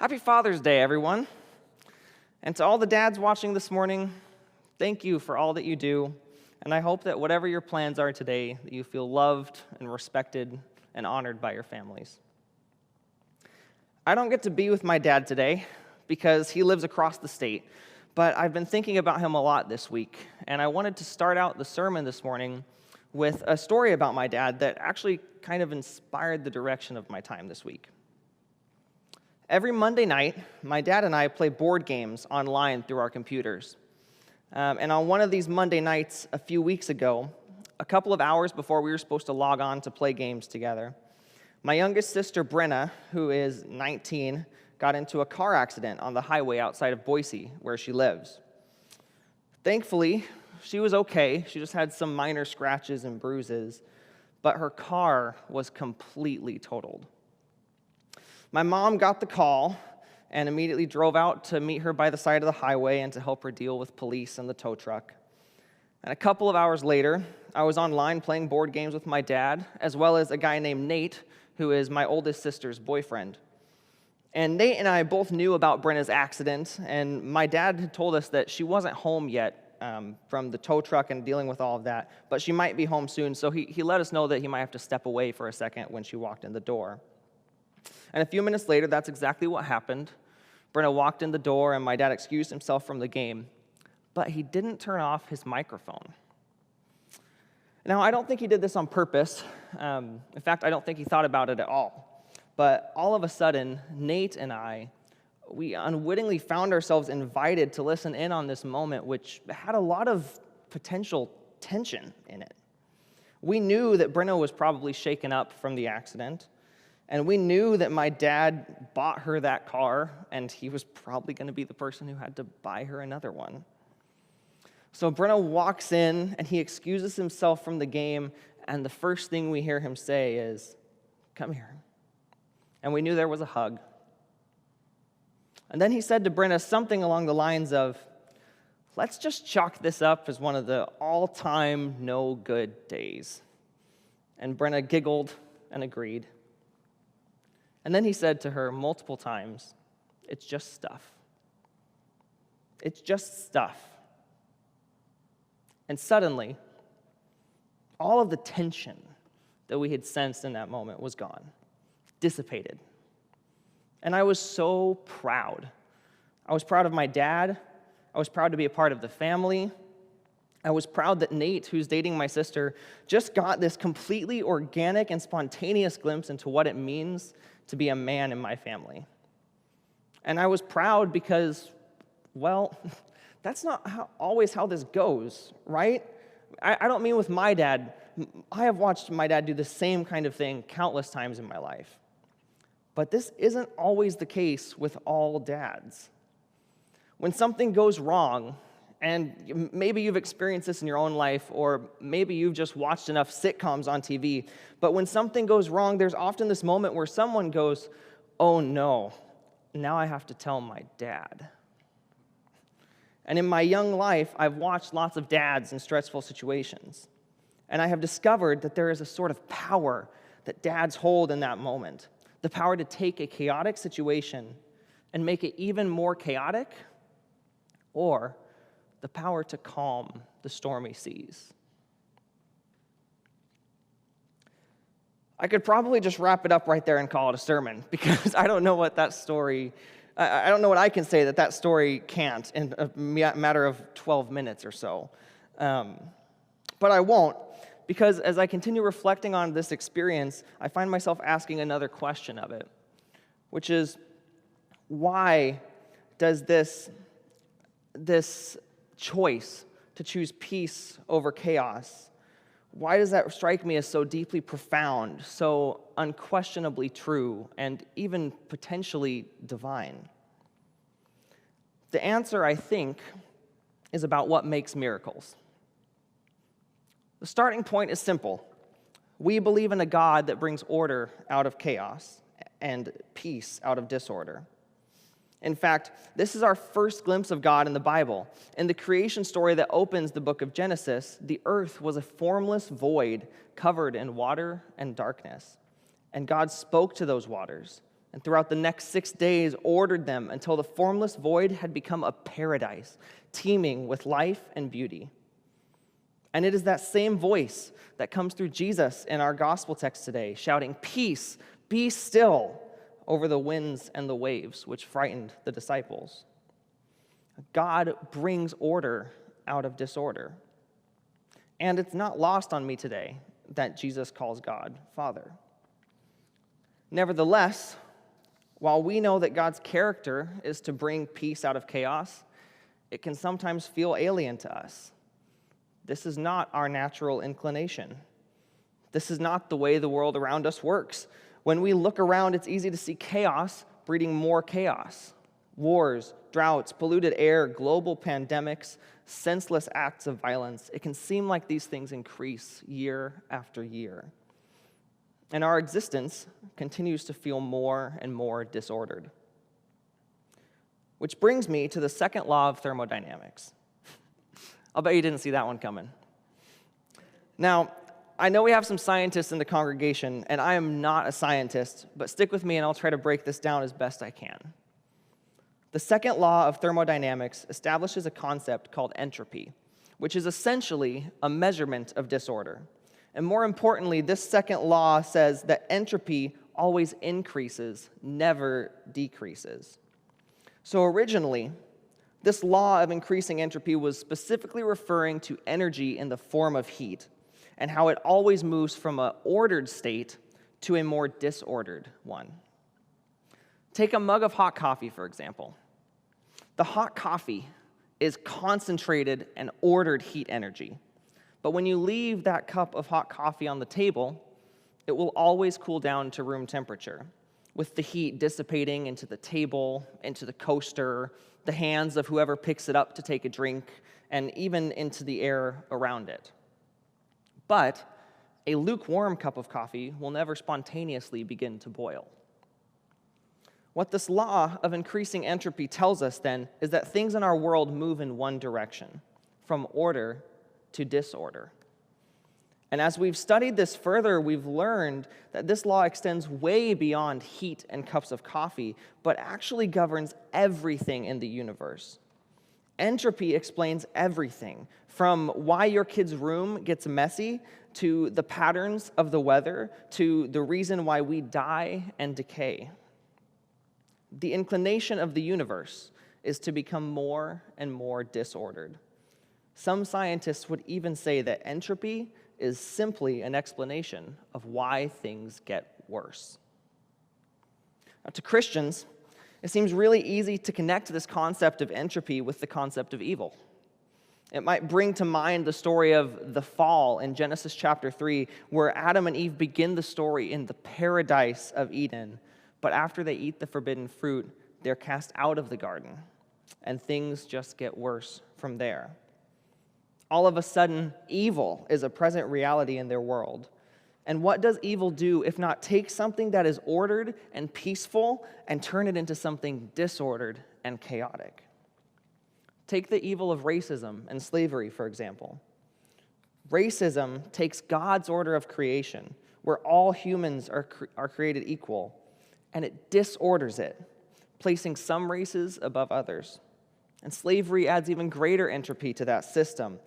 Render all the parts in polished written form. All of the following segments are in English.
Happy Father's Day, everyone. And to all the dads watching this morning, thank you for all that you do. And I hope that whatever your plans are today, that you feel loved and respected and honored by your families. I don't get to be with my dad today because he lives across the state, but I've been thinking about him a lot this week, and I wanted to start out the sermon this morning with a story about my dad that actually kind of inspired the direction of my time this week. Every Monday night, my dad and I play board games online through our computers. And on one of these Monday nights a few weeks ago, a couple of hours before we were supposed to log on to play games together, my youngest sister, Brenna, who is 19, got into a car accident on the highway outside of Boise, where she lives. Thankfully, she was okay. She just had some minor scratches and bruises, but her car was completely totaled. My mom got the call and immediately drove out to meet her by the side of the highway and to help her deal with police and the tow truck. And a couple of hours later, I was online playing board games with my dad, as well as a guy named Nate, who is my oldest sister's boyfriend. And Nate and I both knew about Brenna's accident, and my dad had told us that she wasn't home yet from the tow truck and dealing with all of that, but she might be home soon, so he let us know that he might have to step away for a second when she walked in the door. And a few minutes later, that's exactly what happened. Brenna walked in the door, and my dad excused himself from the game, but he didn't turn off his microphone. Now, I don't think he did this on purpose. In fact, I don't think he thought about it at all. But all of a sudden, Nate and we unwittingly found ourselves invited to listen in on this moment, which had a lot of potential tension in it. We knew that Brenna was probably shaken up from the accident, and we knew that my dad bought her that car, and he was probably going to be the person who had to buy her another one. So Brenna walks in, and he excuses himself from the game, and the first thing we hear him say is, "Come here." And we knew there was a hug. And then he said to Brenna something along the lines of, "Let's just chalk this up as one of the all-time no-good days." And Brenna giggled and agreed. And then he said to her multiple times, "It's just stuff. It's just stuff." And suddenly, all of the tension that we had sensed in that moment was gone, dissipated. And I was so proud. I was proud of my dad. I was proud to be a part of the family. I was proud that Nate, who's dating my sister, just got this completely organic and spontaneous glimpse into what it means to be a man in my family. And I was proud because, well, that's not always how this goes, right? I don't mean with my dad. I have watched my dad do the same kind of thing countless times in my life. But this isn't always the case with all dads. When something goes wrong, and maybe you've experienced this in your own life, or maybe you've just watched enough sitcoms on TV, but when something goes wrong, there's often this moment where someone goes, "Oh no, now I have to tell my dad." And in my young life, I've watched lots of dads in stressful situations, and I have discovered that there is a sort of power that dads hold in that moment, the power to take a chaotic situation and make it even more chaotic, or the power to calm the stormy seas. I could probably just wrap it up right there and call it a sermon, because I don't know what that story, I don't know what I can say that story can't in a matter of 12 minutes or so. But I won't, because as I continue reflecting on this experience, I find myself asking another question of it, which is, why does this choice to choose peace over chaos, why does that strike me as so deeply profound, so unquestionably true, and even potentially divine? The answer, I think, is about what makes miracles. The starting point is simple. We believe in a God that brings order out of chaos and peace out of disorder. In fact, this is our first glimpse of God in the Bible. In the creation story that opens the book of Genesis, the earth was a formless void covered in water and darkness. And God spoke to those waters, and throughout the next 6 days ordered them until the formless void had become a paradise, teeming with life and beauty. And it is that same voice that comes through Jesus in our gospel text today, shouting, "Peace, be still," over the winds and the waves, which frightened the disciples. God brings order out of disorder. And it's not lost on me today that Jesus calls God Father. Nevertheless, while we know that God's character is to bring peace out of chaos, it can sometimes feel alien to us. This is not our natural inclination. This is not the way the world around us works. When we look around, it's easy to see chaos breeding more chaos. Wars, droughts, polluted air, global pandemics, senseless acts of violence. It can seem like these things increase year after year. And our existence continues to feel more and more disordered. Which brings me to the second law of thermodynamics. I'll bet you didn't see that one coming. Now, I know we have some scientists in the congregation, and I am not a scientist, but stick with me and I'll try to break this down as best I can. The second law of thermodynamics establishes a concept called entropy, which is essentially a measurement of disorder. And more importantly, this second law says that entropy always increases, never decreases. So originally, this law of increasing entropy was specifically referring to energy in the form of heat, and how it always moves from an ordered state to a more disordered one. Take a mug of hot coffee, for example. The hot coffee is concentrated and ordered heat energy. But when you leave that cup of hot coffee on the table, it will always cool down to room temperature, with the heat dissipating into the table, into the coaster, the hands of whoever picks it up to take a drink, and even into the air around it. But a lukewarm cup of coffee will never spontaneously begin to boil. What this law of increasing entropy tells us then is that things in our world move in one direction, from order to disorder. And as we've studied this further, we've learned that this law extends way beyond heat and cups of coffee, but actually governs everything in the universe. Entropy explains everything, from why your kid's room gets messy, to the patterns of the weather, to the reason why we die and decay. The inclination of the universe is to become more and more disordered. Some scientists would even say that entropy is simply an explanation of why things get worse. Now, to Christians, it seems really easy to connect this concept of entropy with the concept of evil. It might bring to mind the story of the fall in Genesis chapter 3, where Adam and Eve begin the story in the paradise of Eden. But after they eat the forbidden fruit, they're cast out of the garden, and things just get worse from there. All of a sudden, evil is a present reality in their world. And what does evil do if not take something that is ordered and peaceful and turn it into something disordered and chaotic? Take the evil of racism and slavery, for example. Racism takes God's order of creation, where all humans are created equal, and it disorders it, placing some races above others. And slavery adds even greater entropy to that system,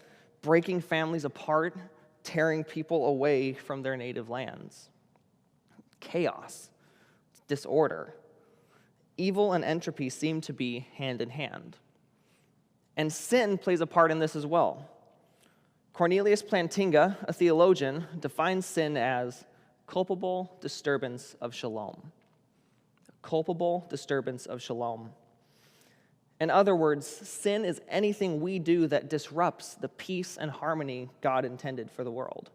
breaking families apart, tearing people away from their native lands. Chaos, disorder. Evil and entropy seem to be hand in hand. And sin plays a part in this as well. Cornelius Plantinga, a theologian, defines sin as culpable disturbance of shalom. Culpable disturbance of shalom. In other words, sin is anything we do that disrupts the peace and harmony God intended for the world.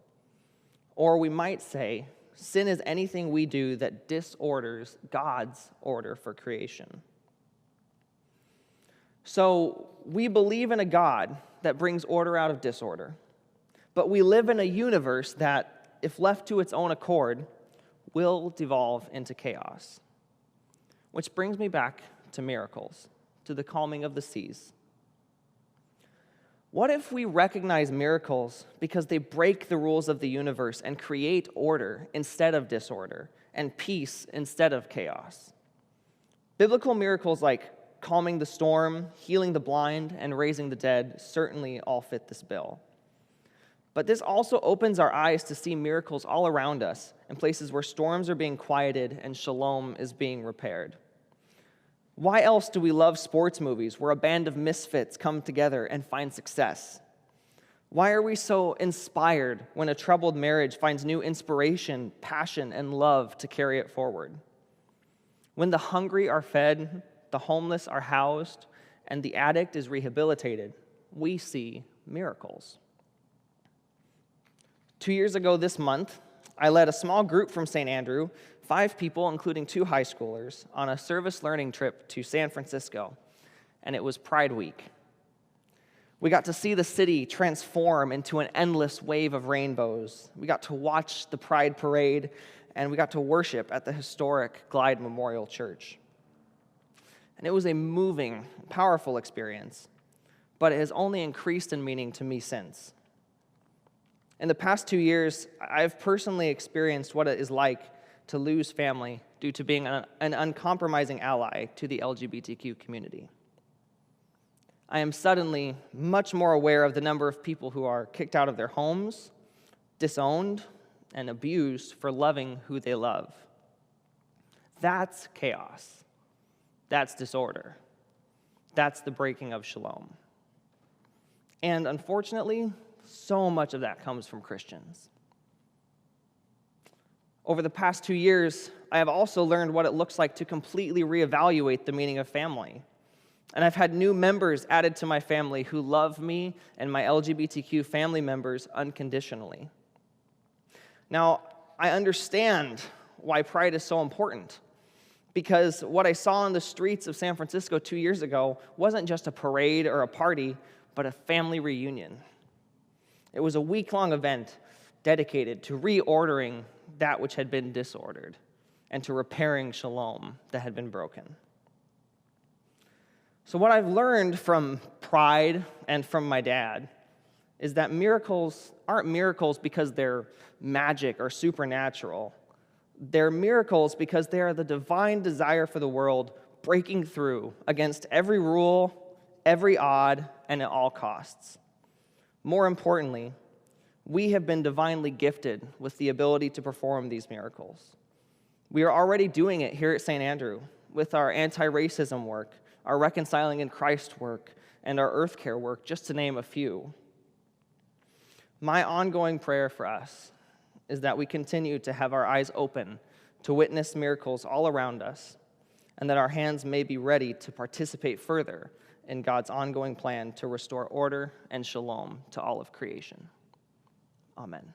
Or we might say, sin is anything we do that disorders God's order for creation. So we believe in a God that brings order out of disorder, but we live in a universe that, if left to its own accord, will devolve into chaos. Which brings me back to miracles, to the calming of the seas. What if we recognize miracles because they break the rules of the universe and create order instead of disorder, and peace instead of chaos? Biblical miracles like calming the storm, healing the blind, and raising the dead certainly all fit this bill. But this also opens our eyes to see miracles all around us in places where storms are being quieted and shalom is being repaired. Why else do we love sports movies where a band of misfits come together and find success? Why are we so inspired when a troubled marriage finds new inspiration, passion, and love to carry it forward? When the hungry are fed, the homeless are housed, and the addict is rehabilitated, we see miracles. 2 years ago this month, I led a small group from St. Andrew, 5 people, including 2 high schoolers, on a service learning trip to San Francisco, and it was Pride Week. We got to see the city transform into an endless wave of rainbows. We got to watch the Pride Parade, and we got to worship at the historic Glide Memorial Church. And it was a moving, powerful experience, but it has only increased in meaning to me since. In the past 2 years, I've personally experienced what it is like to lose family due to being an uncompromising ally to the LGBTQ community. I am suddenly much more aware of the number of people who are kicked out of their homes, disowned, and abused for loving who they love. That's chaos. That's disorder. That's the breaking of shalom. And unfortunately, so much of that comes from Christians. Over the past 2 years, I have also learned what it looks like to completely reevaluate the meaning of family. And I've had new members added to my family who love me and my LGBTQ family members unconditionally. Now, I understand why pride is so important, because what I saw in the streets of San Francisco 2 years ago wasn't just a parade or a party, but a family reunion. It was a week-long event dedicated to reordering that which had been disordered and to repairing shalom that had been broken. So what I've learned from Pride and from my dad is that miracles aren't miracles because they're magic or supernatural. They're miracles because they are the divine desire for the world breaking through against every rule, every odd, and at all costs. More importantly, we have been divinely gifted with the ability to perform these miracles. We are already doing it here at St. Andrew with our anti-racism work, our Reconciling in Christ work, and our Earth Care work, just to name a few. My ongoing prayer for us is that we continue to have our eyes open to witness miracles all around us, and that our hands may be ready to participate further in God's ongoing plan to restore order and shalom to all of creation. Amen.